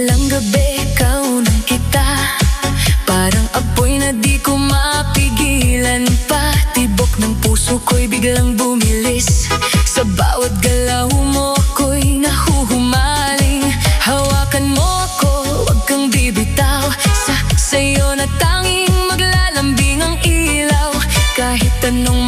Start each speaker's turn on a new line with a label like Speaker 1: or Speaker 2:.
Speaker 1: Madalang gabi, kaunan kita. Parang apoy na di ko mapigilan pa. Tibok ng puso ko'y biglang bumilis. Sa bawat galaw mo ako'y nahuhumaling. Hawakan mo ako, wag kang bibitaw. Sa'yo na tanging maglalambing ang ilaw. Kahit anong